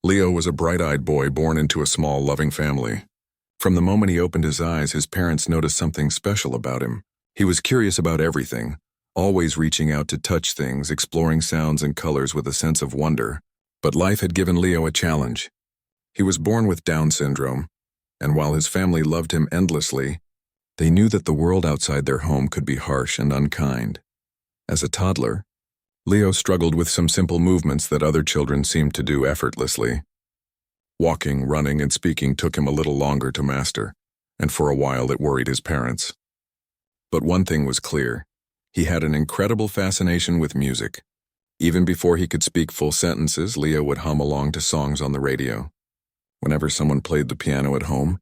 Leo was a bright-eyed boy born into a small, loving family. From the moment he opened his eyes, his parents noticed something special about him. He was curious about everything, always reaching out to touch things, exploring sounds and colors with a sense of wonder. But life had given Leo a challenge. He was born with Down syndrome, and while his family loved him endlessly, they knew that the world outside their home could be harsh and unkind. As a toddler, Leo struggled with some simple movements that other children seemed to do effortlessly. Walking, running, and speaking took him a little longer to master, and for a while it worried his parents. But one thing was clear: he had an incredible fascination with music. Even before he could speak full sentences, Leo would hum along to songs on the radio. Whenever someone played the piano at home,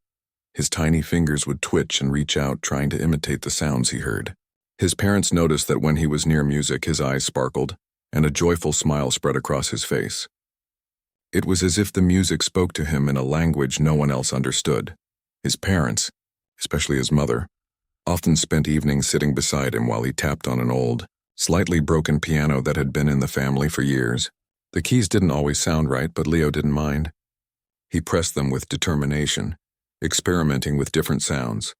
his tiny fingers would twitch and reach out, trying to imitate the sounds he heard. His parents noticed that when he was near music, his eyes sparkled, and a joyful smile spread across his face. It was as if the music spoke to him in a language no one else understood. His parents, especially his mother, often spent evenings sitting beside him while he tapped on an old, slightly broken piano that had been in the family for years. The keys didn't always sound right, but Leo didn't mind. He pressed them with determination, experimenting with different sounds.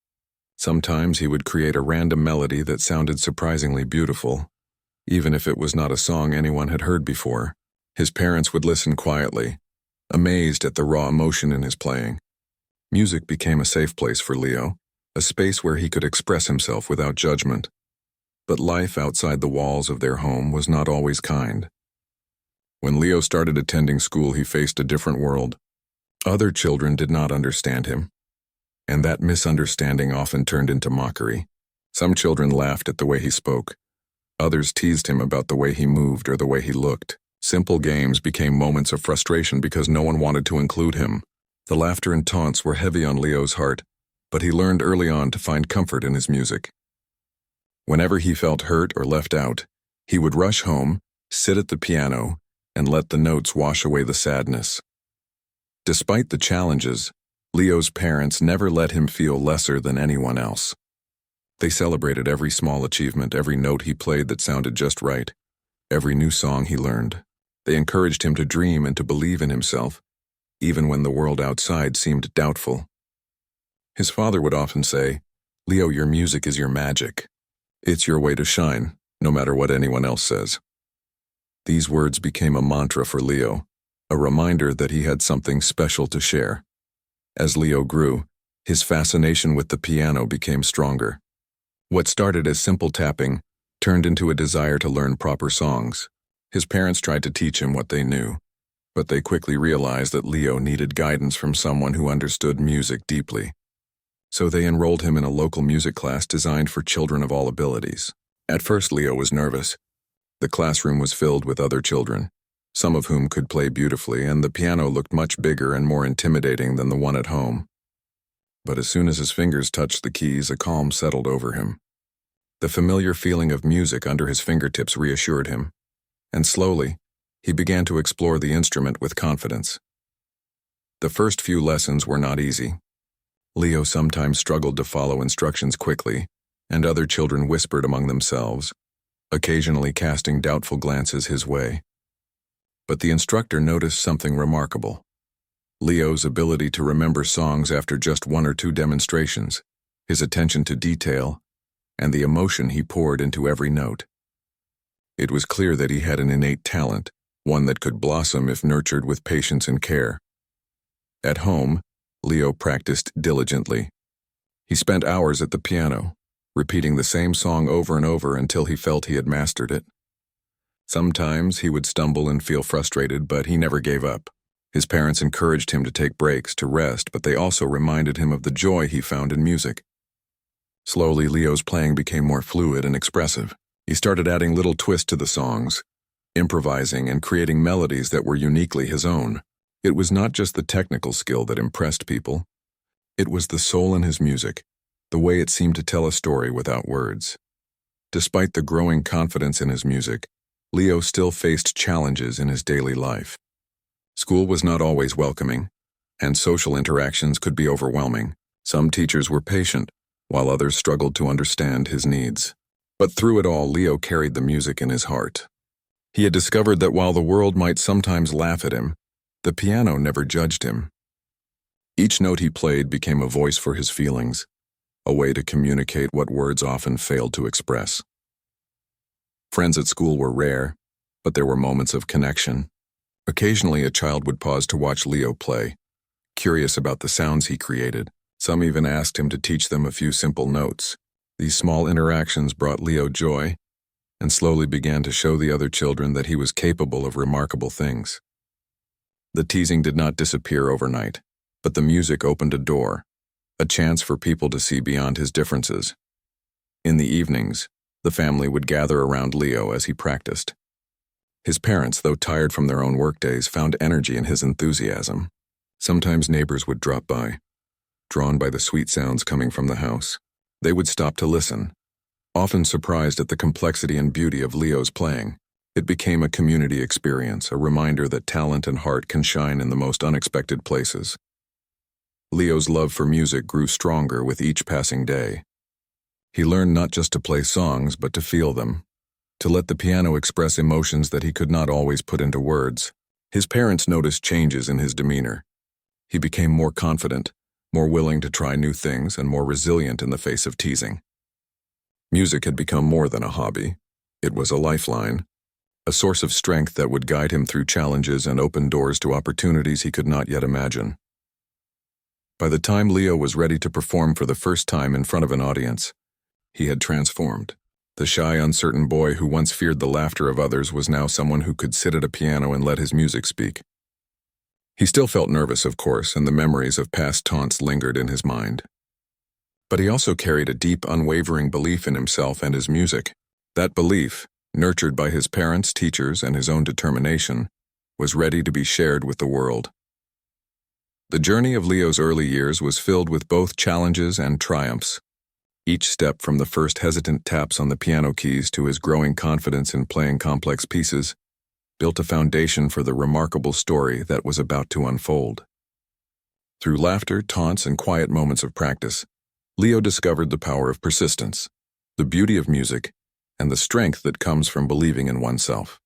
Sometimes he would create a random melody that sounded surprisingly beautiful, even if it was not a song anyone had heard before. His parents would listen quietly, amazed at the raw emotion in his playing. Music became a safe place for Leo, a space where he could express himself without judgment. But life outside the walls of their home was not always kind. When Leo started attending school, he faced a different world. Other children did not understand him, and that misunderstanding often turned into mockery. Some children laughed at the way he spoke. Others teased him about the way he moved or the way he looked. Simple games became moments of frustration because no one wanted to include him. The laughter and taunts were heavy on Leo's heart, but he learned early on to find comfort in his music. Whenever he felt hurt or left out, he would rush home, sit at the piano, and let the notes wash away the sadness. Despite the challenges, Leo's parents never let him feel lesser than anyone else. They celebrated every small achievement, every note he played that sounded just right, every new song he learned. They encouraged him to dream and to believe in himself, even when the world outside seemed doubtful. His father would often say, "Leo, your music is your magic. It's your way to shine, no matter what anyone else says." These words became a mantra for Leo, a reminder that he had something special to share. As Leo grew, his fascination with the piano became stronger. What started as simple tapping turned into a desire to learn proper songs. His parents tried to teach him what they knew, but they quickly realized that Leo needed guidance from someone who understood music deeply. So they enrolled him in a local music class designed for children of all abilities. At first, Leo was nervous. The classroom was filled with other children, some of whom could play beautifully, and the piano looked much bigger and more intimidating than the one at home. But as soon as his fingers touched the keys, a calm settled over him. The familiar feeling of music under his fingertips reassured him, and slowly, he began to explore the instrument with confidence. The first few lessons were not easy. Leo sometimes struggled to follow instructions quickly, and other children whispered among themselves, occasionally casting doubtful glances his way. But the instructor noticed something remarkable: Leo's ability to remember songs after just one or two demonstrations, his attention to detail, and the emotion he poured into every note. It was clear that he had an innate talent, one that could blossom if nurtured with patience and care. At home, Leo practiced diligently. He spent hours at the piano, repeating the same song over and over until he felt he had mastered it. Sometimes he would stumble and feel frustrated, but he never gave up. His parents encouraged him to take breaks, to rest, but they also reminded him of the joy he found in music. Slowly, Leo's playing became more fluid and expressive. He started adding little twists to the songs, improvising and creating melodies that were uniquely his own. It was not just the technical skill that impressed people. It was the soul in his music, the way it seemed to tell a story without words. Despite the growing confidence in his music, Leo still faced challenges in his daily life. School was not always welcoming, and social interactions could be overwhelming. Some teachers were patient, while others struggled to understand his needs. But through it all, Leo carried the music in his heart. He had discovered that while the world might sometimes laugh at him, The piano never judged him. Each note he played became a voice for his feelings, a way to communicate what words often failed to express. Friends at school were rare, but there were moments of connection. Occasionally, a child would pause to watch Leo play, curious about the sounds he created. Some even asked him to teach them a few simple notes. These small interactions brought Leo joy and slowly began to show the other children that he was capable of remarkable things. The teasing did not disappear overnight, but the music opened a door, a chance for people to see beyond his differences. In the evenings, the family would gather around Leo as he practiced. His parents, though tired from their own workdays, found energy in his enthusiasm. Sometimes neighbors would drop by, drawn by the sweet sounds coming from the house. They would stop to listen, often surprised at the complexity and beauty of Leo's playing. It became a community experience, a reminder that talent and heart can shine in the most unexpected places. Leo's love for music grew stronger with each passing day. He learned not just to play songs, but to feel them, to let the piano express emotions that he could not always put into words. His parents noticed changes in his demeanor. He became more confident, more willing to try new things, and more resilient in the face of teasing. Music had become more than a hobby. It was a lifeline, a source of strength that would guide him through challenges and open doors to opportunities he could not yet imagine. By the time Leo was ready to perform for the first time in front of an audience, he had transformed. The shy, uncertain boy who once feared the laughter of others was now someone who could sit at a piano and let his music speak. He still felt nervous, of course, and the memories of past taunts lingered in his mind. But he also carried a deep, unwavering belief in himself and his music. That belief, nurtured by his parents, teachers, and his own determination, was ready to be shared with the world. The journey of Leo's early years was filled with both challenges and triumphs. Each step, from the first hesitant taps on the piano keys to his growing confidence in playing complex pieces, built a foundation for the remarkable story that was about to unfold. Through laughter, taunts, and quiet moments of practice, Leo discovered the power of persistence, the beauty of music, and the strength that comes from believing in oneself.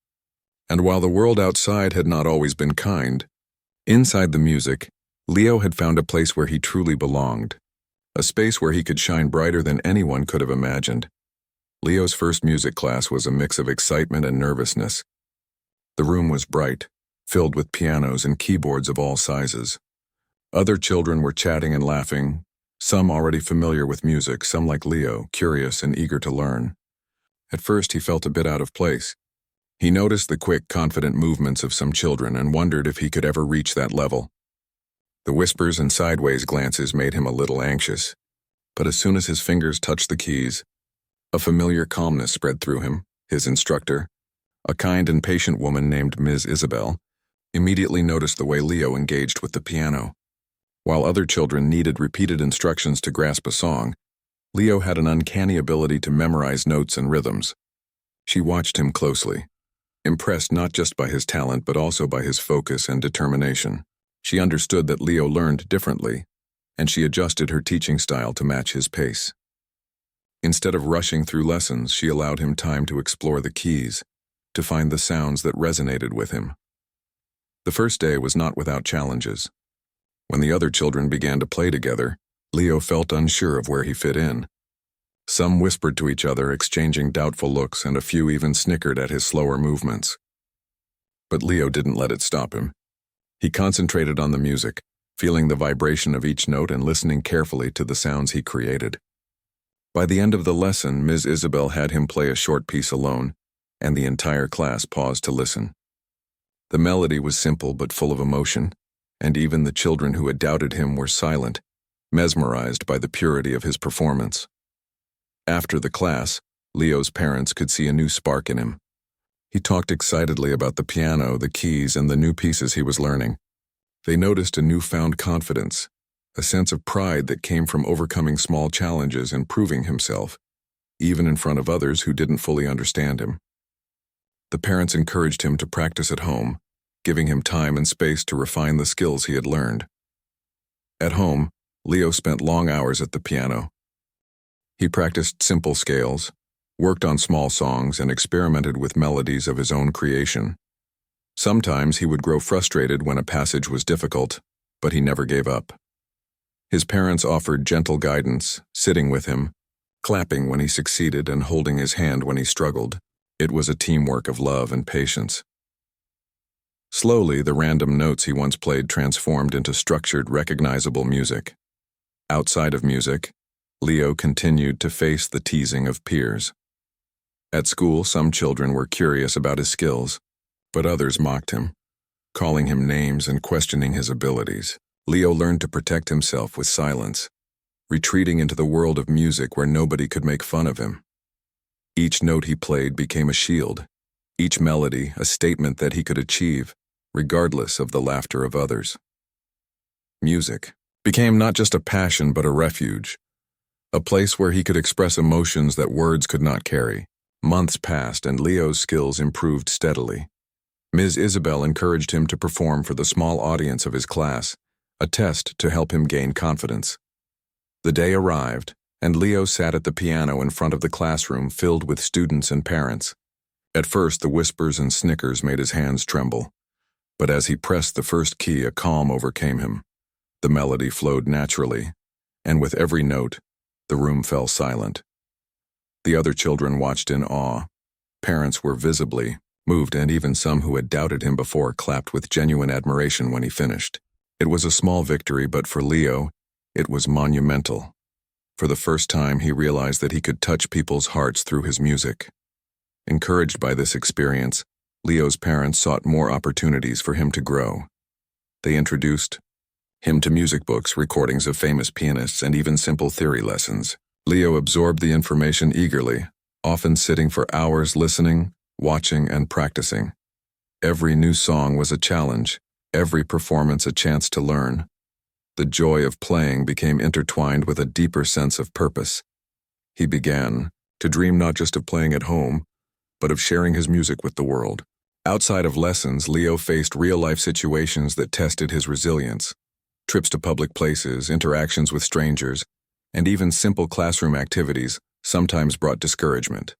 And while the world outside had not always been kind, inside the music, Leo had found a place where he truly belonged, a space where he could shine brighter than anyone could have imagined. Leo's first music class was a mix of excitement and nervousness. The room was bright, filled with pianos and keyboards of all sizes. Other children were chatting and laughing, some already familiar with music, some like Leo, curious and eager to learn. At first, he felt a bit out of place. He noticed the quick, confident movements of some children and wondered if he could ever reach that level. The whispers and sideways glances made him a little anxious, but as soon as his fingers touched the keys, a familiar calmness spread through him. His instructor, a kind and patient woman named Ms. Isabel, immediately noticed the way Leo engaged with the piano. While other children needed repeated instructions to grasp a song, Leo had an uncanny ability to memorize notes and rhythms. She watched him closely, impressed not just by his talent but also by his focus and determination. She understood that Leo learned differently, and she adjusted her teaching style to match his pace. Instead of rushing through lessons, she allowed him time to explore the keys, to find the sounds that resonated with him. The first day was not without challenges. When the other children began to play together, Leo felt unsure of where he fit in. Some whispered to each other, exchanging doubtful looks, and a few even snickered at his slower movements. But Leo didn't let it stop him. He concentrated on the music, feeling the vibration of each note and listening carefully to the sounds he created. By the end of the lesson, Ms. Isabel had him play a short piece alone, and the entire class paused to listen. The melody was simple but full of emotion, and even the children who had doubted him were silent, mesmerized by the purity of his performance. After the class, Leo's parents could see a new spark in him. He talked excitedly about the piano, the keys, and the new pieces he was learning. They noticed a newfound confidence, a sense of pride that came from overcoming small challenges and proving himself, even in front of others who didn't fully understand him. The parents encouraged him to practice at home, giving him time and space to refine the skills he had learned. At home, Leo spent long hours at the piano. He practiced simple scales, worked on small songs, and experimented with melodies of his own creation. Sometimes he would grow frustrated when a passage was difficult, but he never gave up. His parents offered gentle guidance, sitting with him, clapping when he succeeded and holding his hand when he struggled. It was a teamwork of love and patience. Slowly, the random notes he once played transformed into structured, recognizable music. Outside of music, Leo continued to face the teasing of peers. At school, some children were curious about his skills, but others mocked him, calling him names and questioning his abilities. Leo learned to protect himself with silence, retreating into the world of music where nobody could make fun of him. Each note he played became a shield, each melody a statement that he could achieve, regardless of the laughter of others. Music became not just a passion but a refuge, a place where he could express emotions that words could not carry. Months passed and Leo's skills improved steadily. Ms. Isabel encouraged him to perform for the small audience of his class, a test to help him gain confidence. The day arrived, and Leo sat at the piano in front of the classroom filled with students and parents. At first, the whispers and snickers made his hands tremble, but as he pressed the first key, a calm overcame him. The melody flowed naturally, and with every note, the room fell silent. The other children watched in awe. Parents were visibly moved, and even some who had doubted him before clapped with genuine admiration when he finished. It was a small victory, but for Leo, it was monumental. For the first time, he realized that he could touch people's hearts through his music. Encouraged by this experience, Leo's parents sought more opportunities for him to grow. They introduced him to music books, recordings of famous pianists, and even simple theory lessons. Leo absorbed the information eagerly, often sitting for hours listening, watching, and practicing. Every new song was a challenge, every performance a chance to learn. The joy of playing became intertwined with a deeper sense of purpose. He began to dream not just of playing at home, but of sharing his music with the world. Outside of lessons, Leo faced real-life situations that tested his resilience. Trips to public places, interactions with strangers, and even simple classroom activities sometimes brought discouragement.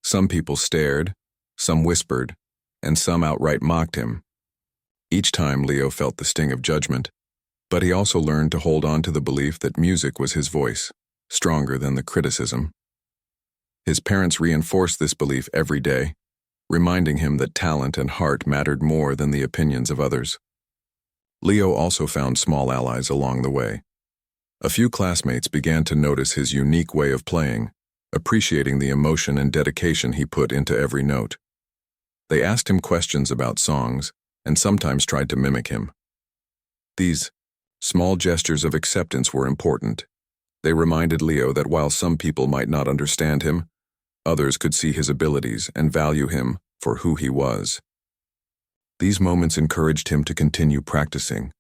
Some people stared, some whispered, and some outright mocked him. Each time Leo felt the sting of judgment, but he also learned to hold on to the belief that music was his voice, stronger than the criticism. His parents reinforced this belief every day, reminding him that talent and heart mattered more than the opinions of others. Leo also found small allies along the way. A few classmates began to notice his unique way of playing, appreciating the emotion and dedication he put into every note. They asked him questions about songs, and sometimes tried to mimic him. These small gestures of acceptance were important. They reminded Leo that while some people might not understand him, others could see his abilities and value him for who he was. These moments encouraged him to continue practicing,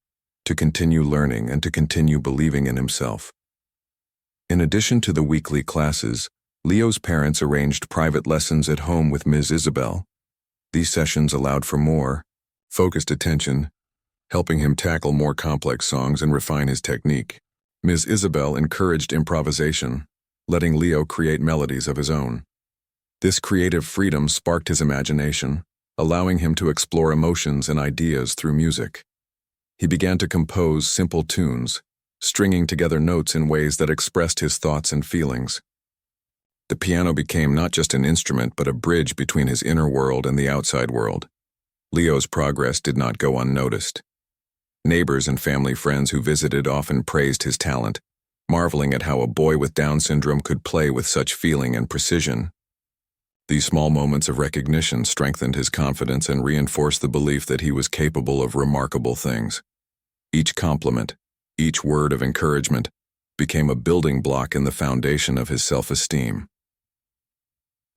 to continue learning, and to continue believing in himself. In addition to the weekly classes, Leo's parents arranged private lessons at home with Ms. Isabel. These sessions allowed for more focused attention, helping him tackle more complex songs and refine his technique. Ms. Isabel encouraged improvisation, letting Leo create melodies of his own. This creative freedom sparked his imagination, allowing him to explore emotions and ideas through music. He began to compose simple tunes, stringing together notes in ways that expressed his thoughts and feelings. The piano became not just an instrument but a bridge between his inner world and the outside world. Leo's progress did not go unnoticed. Neighbors and family friends who visited often praised his talent, marveling at how a boy with Down syndrome could play with such feeling and precision. These small moments of recognition strengthened his confidence and reinforced the belief that he was capable of remarkable things. Each compliment, each word of encouragement, became a building block in the foundation of his self-esteem.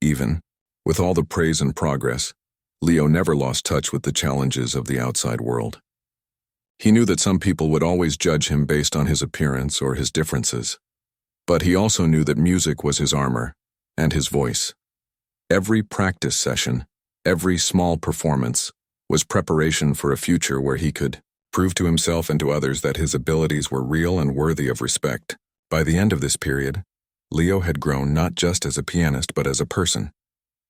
Even with all the praise and progress, Leo never lost touch with the challenges of the outside world. He knew that some people would always judge him based on his appearance or his differences. But he also knew that music was his armor and his voice. Every practice session, every small performance, was preparation for a future where he could prove to himself and to others that his abilities were real and worthy of respect. By the end of this period, Leo had grown not just as a pianist but as a person.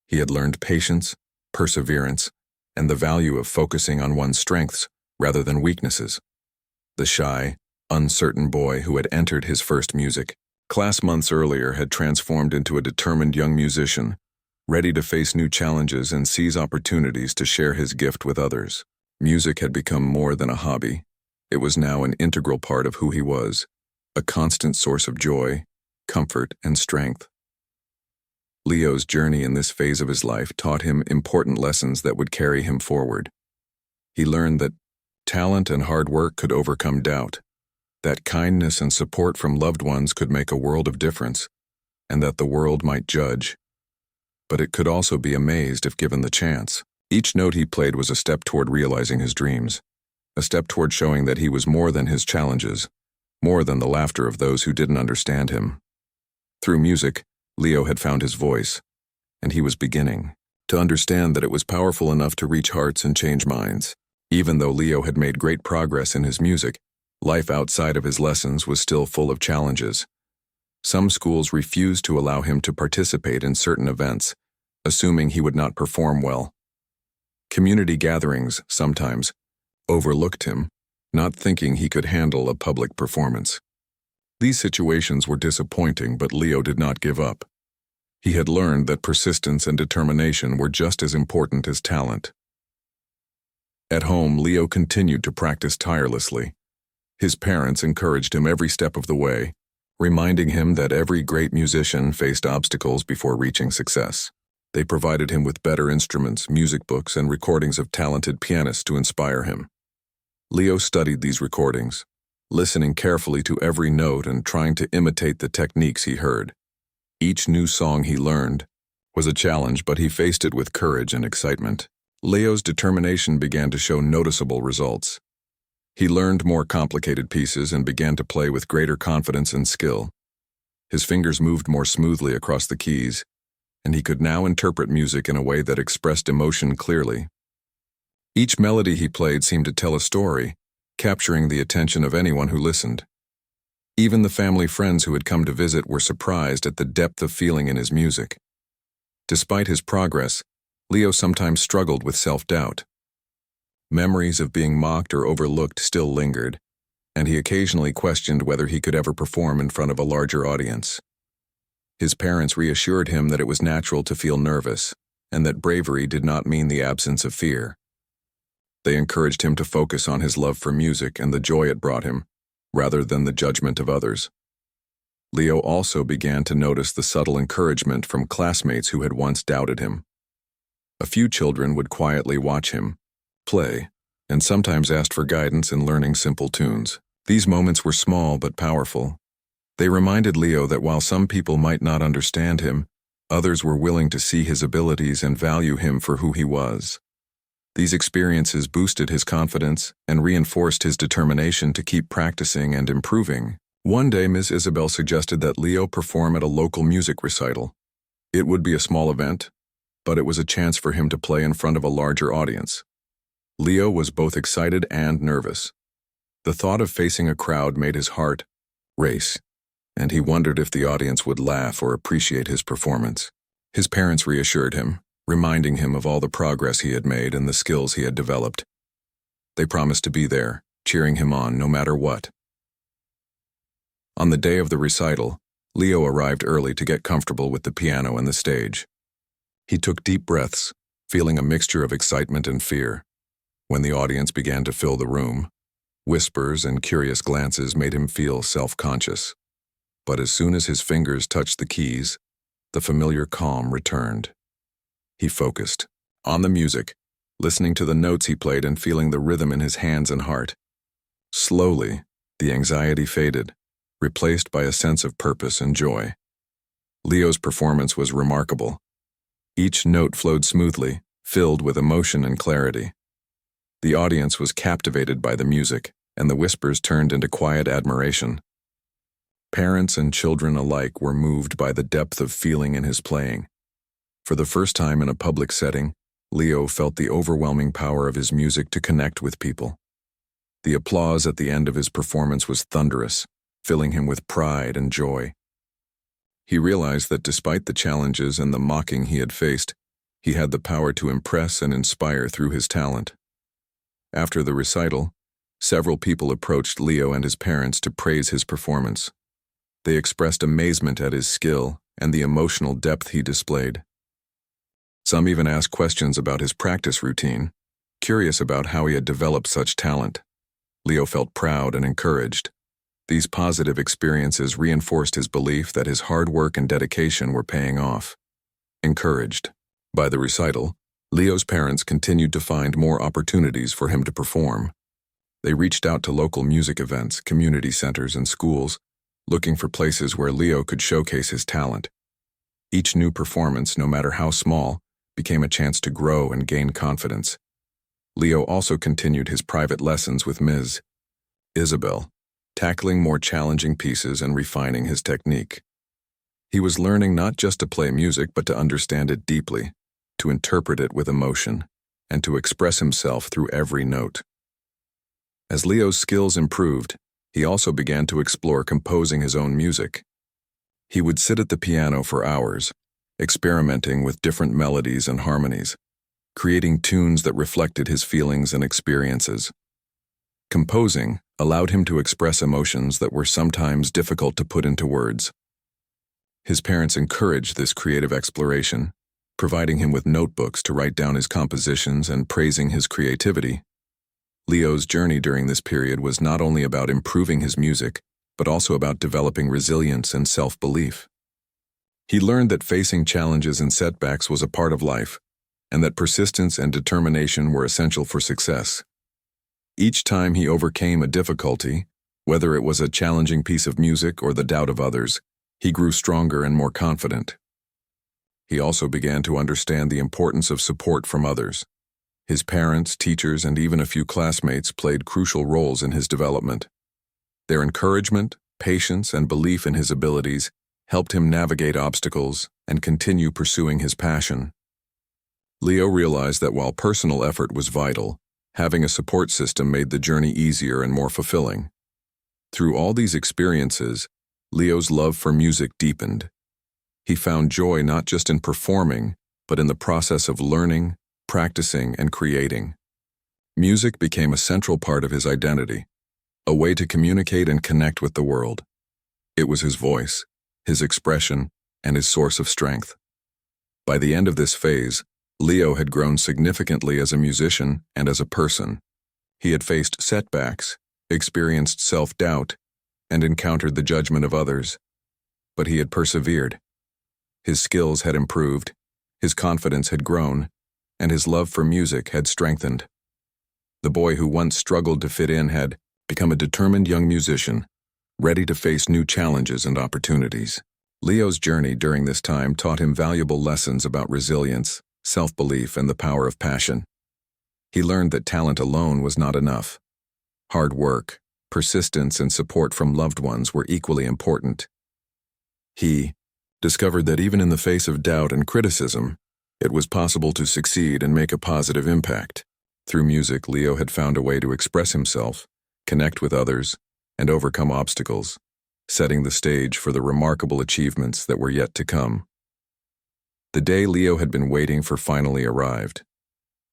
He had learned patience, perseverance, and the value of focusing on one's strengths rather than weaknesses. The shy, uncertain boy who had entered his first music class months earlier had transformed into a determined young musician, ready to face new challenges and seize opportunities to share his gift with others. Music had become more than a hobby. It was now an integral part of who he was, a constant source of joy, comfort, and strength. Leo's journey in this phase of his life taught him important lessons that would carry him forward. He learned that talent and hard work could overcome doubt, that kindness and support from loved ones could make a world of difference, and that the world might judge, but it could also be amazed if given the chance. Each note he played was a step toward realizing his dreams, a step toward showing that he was more than his challenges, more than the laughter of those who didn't understand him. Through music, Leo had found his voice, and he was beginning to understand that it was powerful enough to reach hearts and change minds. Even though Leo had made great progress in his music, life outside of his lessons was still full of challenges. Some schools refused to allow him to participate in certain events, assuming he would not perform well. Community gatherings, sometimes, overlooked him, not thinking he could handle a public performance. These situations were disappointing, but Leo did not give up. He had learned that persistence and determination were just as important as talent. At home, Leo continued to practice tirelessly. His parents encouraged him every step of the way, reminding him that every great musician faced obstacles before reaching success. They provided him with better instruments, music books, and recordings of talented pianists to inspire him. Leo studied these recordings, listening carefully to every note and trying to imitate the techniques he heard. Each new song he learned was a challenge, but he faced it with courage and excitement. Leo's determination began to show noticeable results. He learned more complicated pieces and began to play with greater confidence and skill. His fingers moved more smoothly across the keys, and he could now interpret music in a way that expressed emotion clearly. Each melody he played seemed to tell a story, capturing the attention of anyone who listened. Even the family friends who had come to visit were surprised at the depth of feeling in his music. Despite his progress, Leo sometimes struggled with self-doubt. Memories of being mocked or overlooked still lingered, and he occasionally questioned whether he could ever perform in front of a larger audience. His parents reassured him that it was natural to feel nervous, and that bravery did not mean the absence of fear. They encouraged him to focus on his love for music and the joy it brought him, rather than the judgment of others. Leo also began to notice the subtle encouragement from classmates who had once doubted him. A few children would quietly watch him play, and sometimes asked for guidance in learning simple tunes. These moments were small but powerful. They reminded Leo that while some people might not understand him, others were willing to see his abilities and value him for who he was. These experiences boosted his confidence and reinforced his determination to keep practicing and improving. One day, Ms. Isabel suggested that Leo perform at a local music recital. It would be a small event, but it was a chance for him to play in front of a larger audience. Leo was both excited and nervous. The thought of facing a crowd made his heart race, and he wondered if the audience would laugh or appreciate his performance. His parents reassured him, reminding him of all the progress he had made and the skills he had developed. They promised to be there, cheering him on no matter what. On the day of the recital, Leo arrived early to get comfortable with the piano and the stage. He took deep breaths, feeling a mixture of excitement and fear. When the audience began to fill the room, whispers and curious glances made him feel self-conscious. But as soon as his fingers touched the keys, the familiar calm returned. He focused on the music, listening to the notes he played and feeling the rhythm in his hands and heart. Slowly, the anxiety faded, replaced by a sense of purpose and joy. Leo's performance was remarkable. Each note flowed smoothly, filled with emotion and clarity. The audience was captivated by the music, and the whispers turned into quiet admiration. Parents and children alike were moved by the depth of feeling in his playing. For the first time in a public setting, Leo felt the overwhelming power of his music to connect with people. The applause at the end of his performance was thunderous, filling him with pride and joy. He realized that despite the challenges and the mocking he had faced, He had the power to impress and inspire through his talent. After the recital, several people approached Leo and his parents to praise his performance. They expressed amazement at his skill and the emotional depth he displayed. Some even asked questions about his practice routine, curious about how he had developed such talent. Leo felt proud and encouraged. These positive experiences reinforced his belief that his hard work and dedication were paying off. Encouraged by the recital, Leo's parents continued to find more opportunities for him to perform. They reached out to local music events, community centers, and schools, looking for places where Leo could showcase his talent. Each new performance, no matter how small, became a chance to grow and gain confidence. Leo also continued his private lessons with Ms. Isabel, tackling more challenging pieces and refining his technique. He was learning not just to play music but to understand it deeply, to interpret it with emotion, and to express himself through every note. As Leo's skills improved, he also began to explore composing his own music. He would sit at the piano for hours, experimenting with different melodies and harmonies, creating tunes that reflected his feelings and experiences. Composing allowed him to express emotions that were sometimes difficult to put into words. His parents encouraged this creative exploration, providing him with notebooks to write down his compositions and praising his creativity. Leo's journey during this period was not only about improving his music, but also about developing resilience and self-belief. He learned that facing challenges and setbacks was a part of life, and that persistence and determination were essential for success. Each time he overcame a difficulty, whether it was a challenging piece of music or the doubt of others, he grew stronger and more confident. He also began to understand the importance of support from others. His parents, teachers, and even a few classmates played crucial roles in his development. Their encouragement, patience, and belief in his abilities helped him navigate obstacles and continue pursuing his passion. Leo realized that while personal effort was vital, having a support system made the journey easier and more fulfilling. Through all these experiences, Leo's love for music deepened. He found joy not just in performing, but in the process of learning, practicing, and creating. Music became a central part of his identity, a way to communicate and connect with the world. It was his voice, his expression, and his source of strength. By the end of this phase, Leo had grown significantly as a musician and as a person. He had faced setbacks, experienced self-doubt, and encountered the judgment of others. But he had persevered. His skills had improved, his confidence had grown, and his love for music had strengthened. The boy who once struggled to fit in had become a determined young musician, ready to face new challenges and opportunities. Leo's journey during this time taught him valuable lessons about resilience, self-belief, and the power of passion. He learned that talent alone was not enough. Hard work, persistence, and support from loved ones were equally important. He discovered that even in the face of doubt and criticism, it was possible to succeed and make a positive impact. Through music, Leo had found a way to express himself, connect with others, and overcome obstacles, setting the stage for the remarkable achievements that were yet to come. The day Leo had been waiting for finally arrived.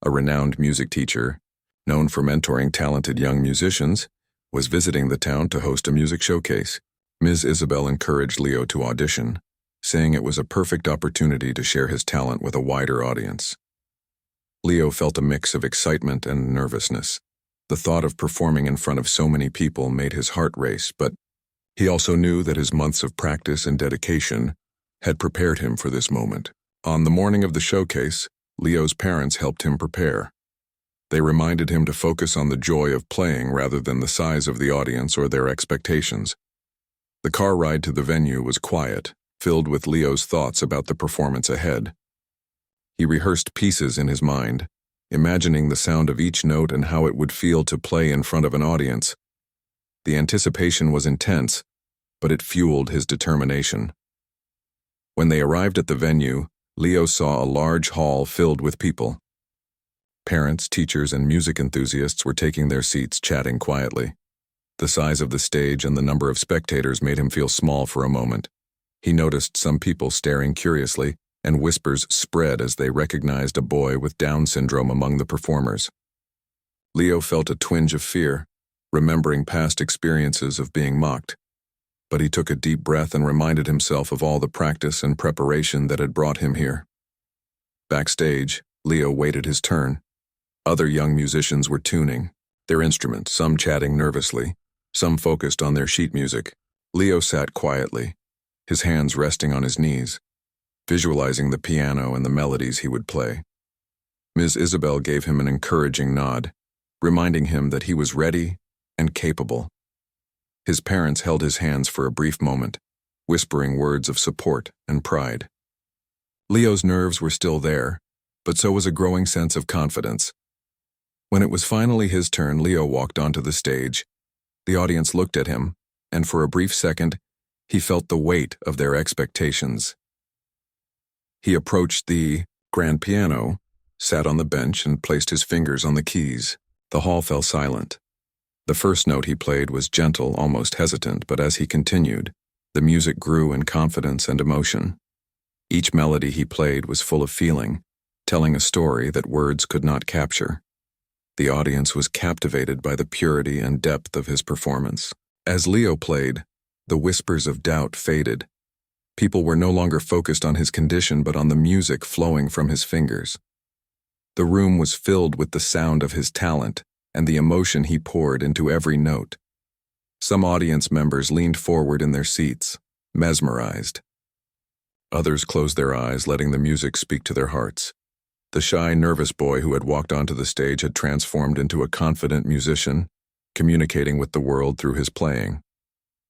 A renowned music teacher, known for mentoring talented young musicians, was visiting the town to host a music showcase. Ms. Isabel encouraged Leo to audition, saying it was a perfect opportunity to share his talent with a wider audience. Leo felt a mix of excitement and nervousness. The thought of performing in front of so many people made his heart race, but he also knew that his months of practice and dedication had prepared him for this moment. On the morning of the showcase, Leo's parents helped him prepare. They reminded him to focus on the joy of playing rather than the size of the audience or their expectations. The car ride to the venue was quiet, filled with Leo's thoughts about the performance ahead. He rehearsed pieces in his mind, imagining the sound of each note and how it would feel to play in front of an audience. The anticipation was intense, but it fueled his determination. When they arrived at the venue, Leo saw a large hall filled with people. Parents, teachers, and music enthusiasts were taking their seats, chatting quietly. The size of the stage and the number of spectators made him feel small for a moment. He noticed some people staring curiously, and whispers spread as they recognized a boy with Down syndrome among the performers. Leo felt a twinge of fear, remembering past experiences of being mocked. But he took a deep breath and reminded himself of all the practice and preparation that had brought him here. Backstage, Leo waited his turn. Other young musicians were tuning their instruments, some chatting nervously, some focused on their sheet music. Leo sat quietly, his hands resting on his knees, visualizing the piano and the melodies he would play. Ms. Isabel gave him an encouraging nod, reminding him that he was ready and capable. His parents held his hands for a brief moment, whispering words of support and pride. Leo's nerves were still there, but so was a growing sense of confidence. When it was finally his turn, Leo walked onto the stage. The audience looked at him, and for a brief second, he felt the weight of their expectations. He approached the grand piano, sat on the bench, and placed his fingers on the keys. The hall fell silent. The first note he played was gentle, almost hesitant, but as he continued, the music grew in confidence and emotion. Each melody he played was full of feeling, telling a story that words could not capture. The audience was captivated by the purity and depth of his performance. As Leo played, the whispers of doubt faded. People were no longer focused on his condition but on the music flowing from his fingers. The room was filled with the sound of his talent and the emotion he poured into every note. Some audience members leaned forward in their seats, mesmerized. Others closed their eyes, letting the music speak to their hearts. The shy, nervous boy who had walked onto the stage had transformed into a confident musician, communicating with the world through his playing.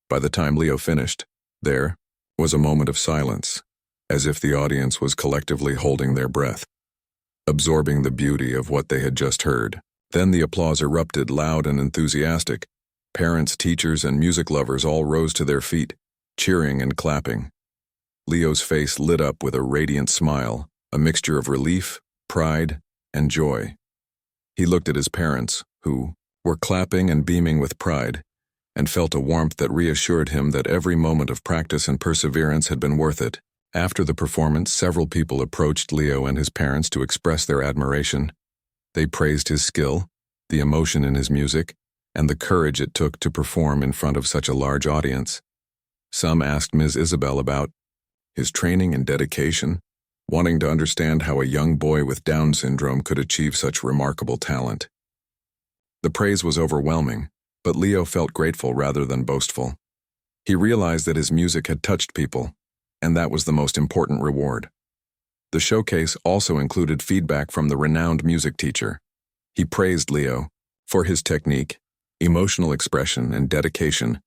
By the time Leo finished, there was a moment of silence, as if the audience was collectively holding their breath, absorbing the beauty of what they had just heard. Then the applause erupted, loud and enthusiastic. Parents, teachers, and music lovers all rose to their feet, cheering and clapping. Leo's face lit up with a radiant smile, a mixture of relief, pride, and joy. He looked at his parents, who were clapping and beaming with pride, and felt a warmth that reassured him that every moment of practice and perseverance had been worth it. After the performance, several people approached Leo and his parents to express their admiration. They praised his skill, the emotion in his music, and the courage it took to perform in front of such a large audience. Some asked Ms. Isabel about his training and dedication, wanting to understand how a young boy with Down syndrome could achieve such remarkable talent. The praise was overwhelming, but Leo felt grateful rather than boastful. He realized that his music had touched people, and that was the most important reward. The showcase also included feedback from the renowned music teacher. He praised Leo for his technique, emotional expression, and dedication,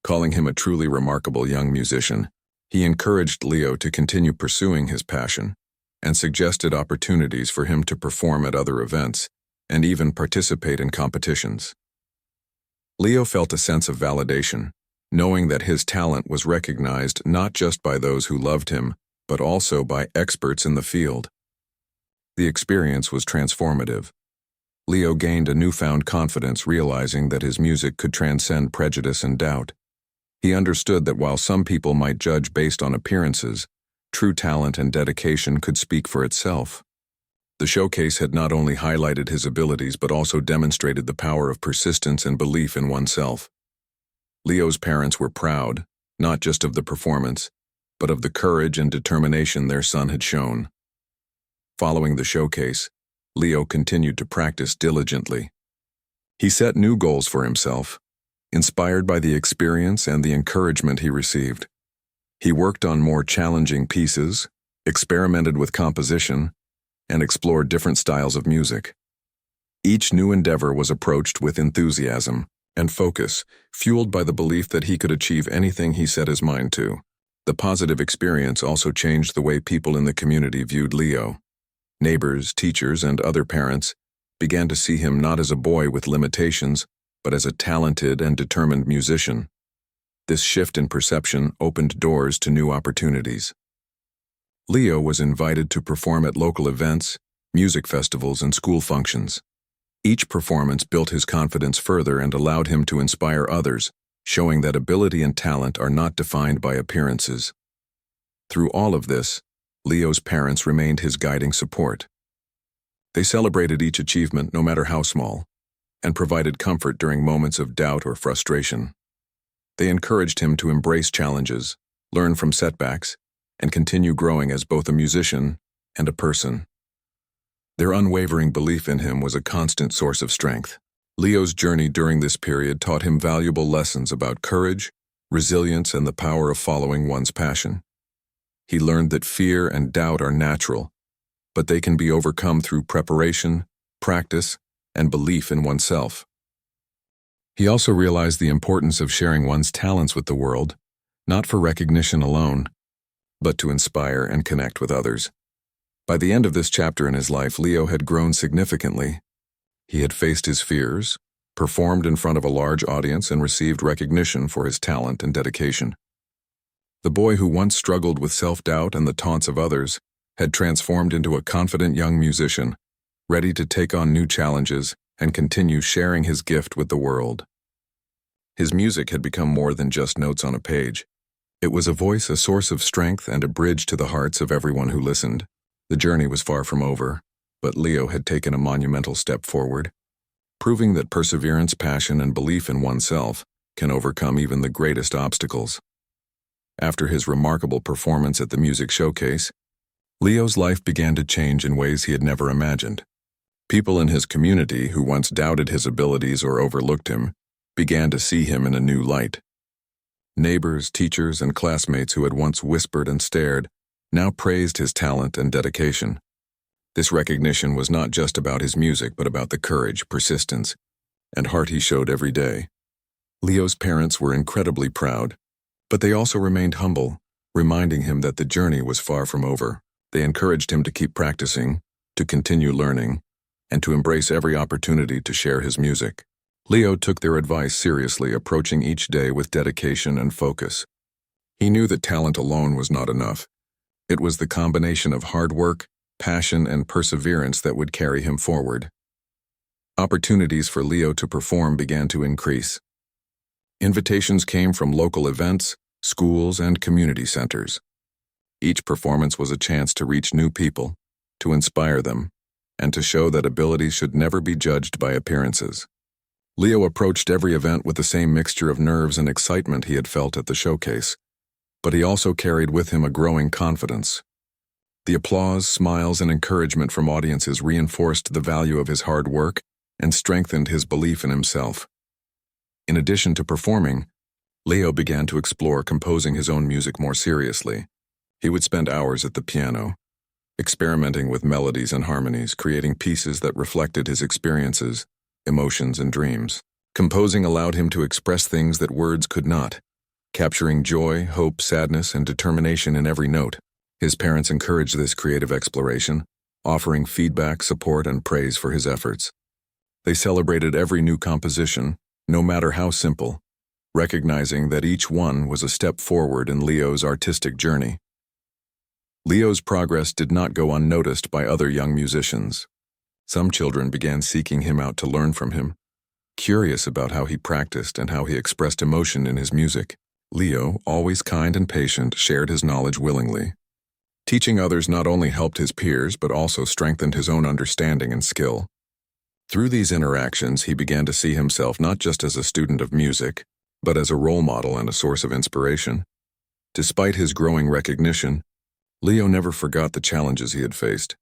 calling him a truly remarkable young musician. He encouraged Leo to continue pursuing his passion and suggested opportunities for him to perform at other events and even participate in competitions. Leo felt a sense of validation, knowing that his talent was recognized not just by those who loved him, but also by experts in the field. The experience was transformative. Leo gained a newfound confidence, realizing that his music could transcend prejudice and doubt. He understood that while some people might judge based on appearances, true talent and dedication could speak for itself. The showcase had not only highlighted his abilities but also demonstrated the power of persistence and belief in oneself. Leo's parents were proud, not just of the performance, but of the courage and determination their son had shown. Following the showcase, Leo continued to practice diligently. He set new goals for himself, inspired by the experience and the encouragement he received. He worked on more challenging pieces, experimented with composition, and explored different styles of music. Each new endeavor was approached with enthusiasm and focus, fueled by the belief that he could achieve anything he set his mind to. The positive experience also changed the way people in the community viewed Leo. Neighbors, teachers, and other parents began to see him not as a boy with limitations, but as a talented and determined musician. This shift in perception opened doors to new opportunities. Leo was invited to perform at local events, music festivals, and school functions. Each performance built his confidence further and allowed him to inspire others, showing that ability and talent are not defined by appearances. Through all of this, Leo's parents remained his guiding support. They celebrated each achievement, no matter how small, and provided comfort during moments of doubt or frustration. They encouraged him to embrace challenges, learn from setbacks, and continue growing as both a musician and a person. Their unwavering belief in him was a constant source of strength. Leo's journey during this period taught him valuable lessons about courage, resilience, and the power of following one's passion. He learned that fear and doubt are natural, but they can be overcome through preparation, practice, and belief in oneself. He also realized the importance of sharing one's talents with the world, not for recognition alone, but to inspire and connect with others. By the end of this chapter in his life, Leo had grown significantly. He had faced his fears, performed in front of a large audience, and received recognition for his talent and dedication. The boy who once struggled with self-doubt and the taunts of others had transformed into a confident young musician, ready to take on new challenges and continue sharing his gift with the world. His music had become more than just notes on a page. It was a voice, a source of strength, and a bridge to the hearts of everyone who listened. The journey was far from over, but Leo had taken a monumental step forward, proving that perseverance, passion, and belief in oneself can overcome even the greatest obstacles. After his remarkable performance at the music showcase, Leo's life began to change in ways he had never imagined. People in his community who once doubted his abilities or overlooked him began to see him in a new light. Neighbors, teachers, and classmates who had once whispered and stared now praised his talent and dedication. This recognition was not just about his music, but about the courage, persistence, and heart he showed every day. Leo's parents were incredibly proud, but they also remained humble, reminding him that the journey was far from over. They encouraged him to keep practicing, to continue learning, and to embrace every opportunity to share his music. Leo took their advice seriously, approaching each day with dedication and focus. He knew that talent alone was not enough. It was the combination of hard work, passion, and perseverance that would carry him forward. Opportunities for Leo to perform began to increase. Invitations came from local events, schools, and community centers. Each performance was a chance to reach new people, to inspire them, and to show that abilities should never be judged by appearances. Leo approached every event with the same mixture of nerves and excitement he had felt at the showcase, but he also carried with him a growing confidence. The applause, smiles, and encouragement from audiences reinforced the value of his hard work and strengthened his belief in himself. In addition to performing, Leo began to explore composing his own music more seriously. He would spend hours at the piano, experimenting with melodies and harmonies, creating pieces that reflected his experiences, emotions, and dreams. Composing allowed him to express things that words could not, capturing joy, hope, sadness, and determination in every note. His parents encouraged this creative exploration, offering feedback, support, and praise for his efforts. They celebrated every new composition, no matter how simple, recognizing that each one was a step forward in Leo's artistic journey. Leo's progress did not go unnoticed by other young musicians. Some children began seeking him out to learn from him, curious about how he practiced and how he expressed emotion in his music. Leo, always kind and patient, shared his knowledge willingly. Teaching others not only helped his peers, but also strengthened his own understanding and skill. Through these interactions, he began to see himself not just as a student of music, but as a role model and a source of inspiration. Despite his growing recognition, Leo never forgot the challenges he had faced.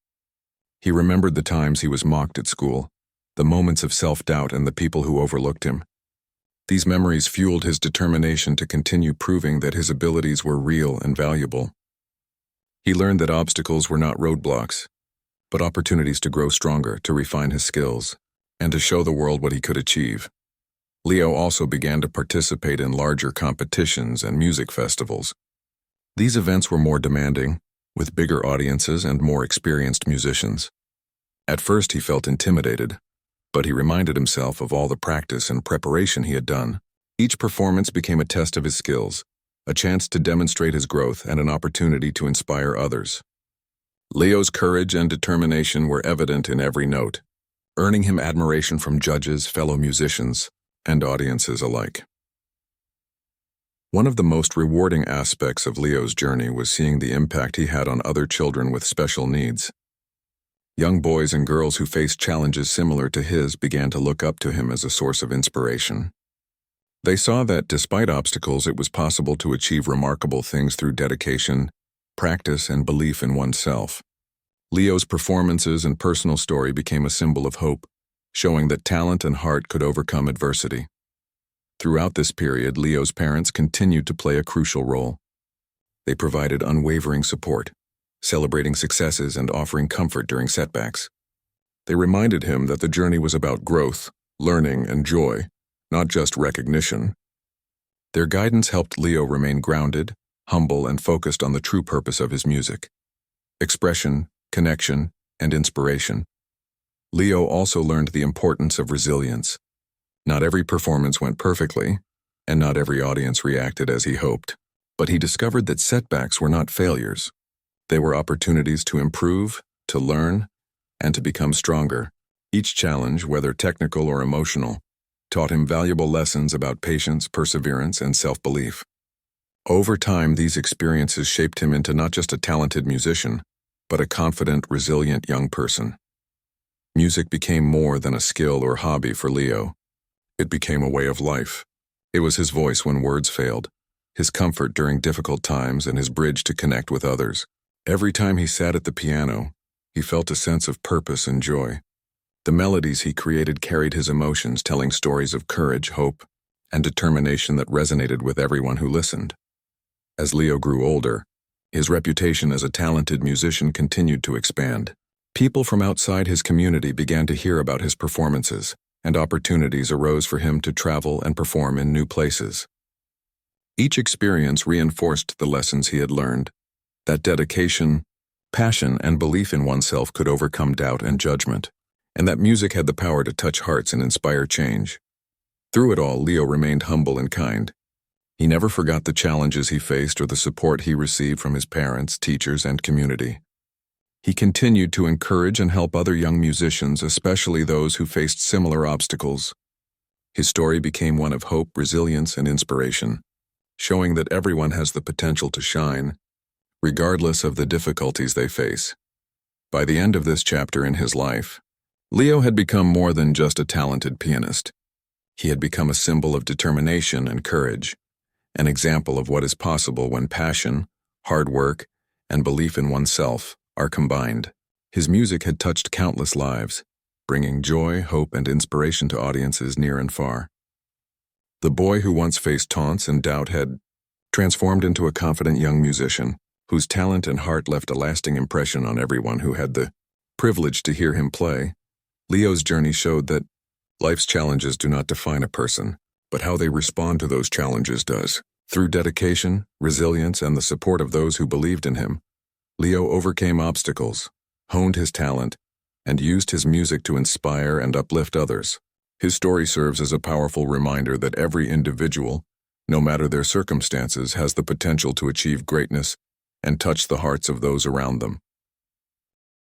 He remembered the times he was mocked at school, the moments of self-doubt, and the people who overlooked him. These memories fueled his determination to continue proving that his abilities were real and valuable. He learned that obstacles were not roadblocks, but opportunities to grow stronger, to refine his skills, and to show the world what he could achieve. Leo also began to participate in larger competitions and music festivals. These events were more demanding, with bigger audiences and more experienced musicians. At first he felt intimidated, but he reminded himself of all the practice and preparation he had done. Each performance became a test of his skills, a chance to demonstrate his growth and an opportunity to inspire others. Leo's courage and determination were evident in every note, earning him admiration from judges, fellow musicians, and audiences alike. One of the most rewarding aspects of Leo's journey was seeing the impact he had on other children with special needs. Young boys and girls who faced challenges similar to his began to look up to him as a source of inspiration. They saw that, despite obstacles, it was possible to achieve remarkable things through dedication, practice, and belief in oneself. Leo's performances and personal story became a symbol of hope, showing that talent and heart could overcome adversity. Throughout this period, Leo's parents continued to play a crucial role. They provided unwavering support, celebrating successes and offering comfort during setbacks. They reminded him that the journey was about growth, learning, and joy, not just recognition. Their guidance helped Leo remain grounded, humble, and focused on the true purpose of his music: expression, connection, and inspiration. Leo also learned the importance of resilience. Not every performance went perfectly, and not every audience reacted as he hoped, but he discovered that setbacks were not failures. They were opportunities to improve, to learn, and to become stronger. Each challenge, whether technical or emotional, taught him valuable lessons about patience, perseverance, and self-belief. Over time, these experiences shaped him into not just a talented musician, but a confident, resilient young person. Music became more than a skill or hobby for Leo. It became a way of life. It was his voice when words failed, his comfort during difficult times, and his bridge to connect with others. Every time he sat at the piano, he felt a sense of purpose and joy. The melodies he created carried his emotions, telling stories of courage, hope, and determination that resonated with everyone who listened. As Leo grew older, his reputation as a talented musician continued to expand. People from outside his community began to hear about his performances, and opportunities arose for him to travel and perform in new places. Each experience reinforced the lessons he had learned, that dedication, passion, and belief in oneself could overcome doubt and judgment, and that music had the power to touch hearts and inspire change. Through it all, Leo remained humble and kind. He never forgot the challenges he faced or the support he received from his parents, teachers, and community. He continued to encourage and help other young musicians, especially those who faced similar obstacles. His story became one of hope, resilience, and inspiration, showing that everyone has the potential to shine, regardless of the difficulties they face. By the end of this chapter in his life, Leo had become more than just a talented pianist. He had become a symbol of determination and courage, an example of what is possible when passion, hard work, and belief in oneself are combined. His music had touched countless lives, bringing joy, hope, and inspiration to audiences near and far. The boy who once faced taunts and doubt had transformed into a confident young musician, whose talent and heart left a lasting impression on everyone who had the privilege to hear him play. Leo's journey showed that life's challenges do not define a person, but how they respond to those challenges does. Through dedication, resilience, and the support of those who believed in him, Leo overcame obstacles, honed his talent, and used his music to inspire and uplift others. His story serves as a powerful reminder that every individual, no matter their circumstances, has the potential to achieve greatness and touch the hearts of those around them.